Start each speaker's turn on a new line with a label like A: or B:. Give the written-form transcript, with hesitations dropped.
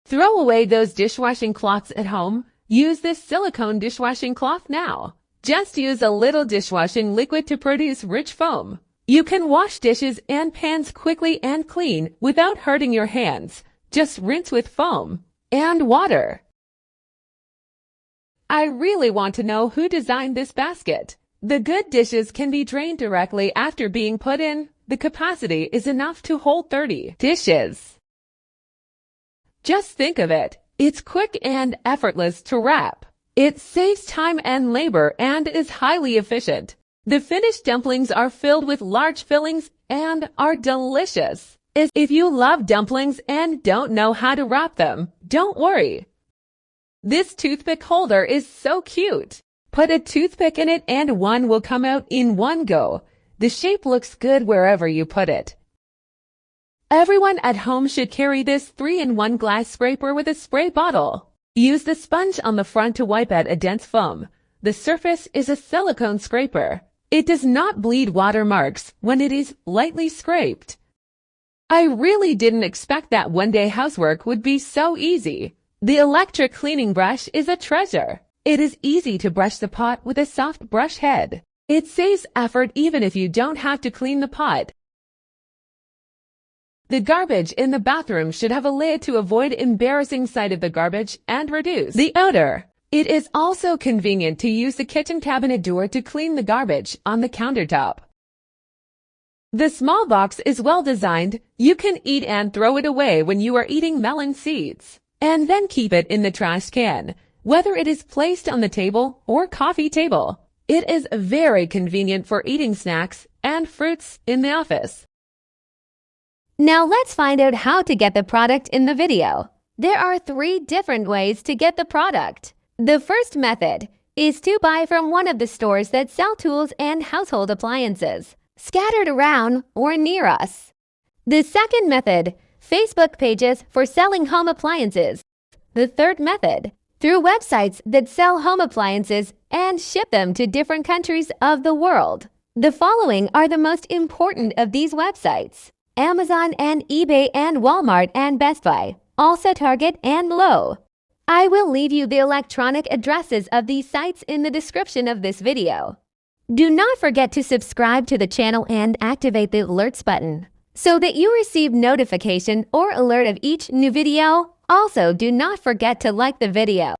A: Throw away those dishwashing cloths at home. Use this silicone dishwashing cloth now. Just use a little dishwashing liquid to produce rich foam. You can wash dishes and pans quickly and clean without hurting your hands. Just rinse with foam and water. I really want to know who designed this basket. The good dishes can be drained directly after being put in. The capacity is enough to hold 30 dishes. Just think of it. It's quick and effortless to wrap. It saves time and labor and is highly efficient. The finished dumplings are filled with large fillings and are delicious. If you love dumplings and don't know how to wrap them, don't worry. This toothpick holder is so cute. Put a toothpick in it and one will come out in one go. The shape looks good wherever you put it. Everyone at home should carry this 3-in-1 glass scraper with a spray bottle. Use the sponge on the front to wipe out a dense foam. The surface is a silicone scraper. It does not bleed watermarks when it is lightly scraped. I really didn't expect that one-day housework would be so easy. The electric cleaning brush is a treasure. It is easy to brush the pot with a soft brush head. It saves effort even if you don't have to clean the pot. The garbage in the bathroom should have a lid to avoid embarrassing sight of the garbage and reduce the odor. It is also convenient to use the kitchen cabinet door to clean the garbage on the countertop. The small box is well designed. You can eat and throw it away when you are eating melon seeds, and then keep it in the trash can, whether it is placed on the table or coffee table. It is very convenient for eating snacks and fruits in the office.
B: Now let's find out how to get the product in the video. There are 3 different ways to get the product. The first method is to buy from one of the stores that sell tools and household appliances, scattered around or near us. The second method, Facebook pages for selling home appliances. The third method, through websites that sell home appliances and ship them to different countries of the world. The following are the most important of these websites: Amazon and eBay and Walmart and Bestbuy, also Target and Lowe's. I will leave you the electronic addresses of these sites in the description of this video. Do not forget to subscribe to the channel and activate the alerts button so that you receive notification or alert of each new video. Also, do not forget to like the video.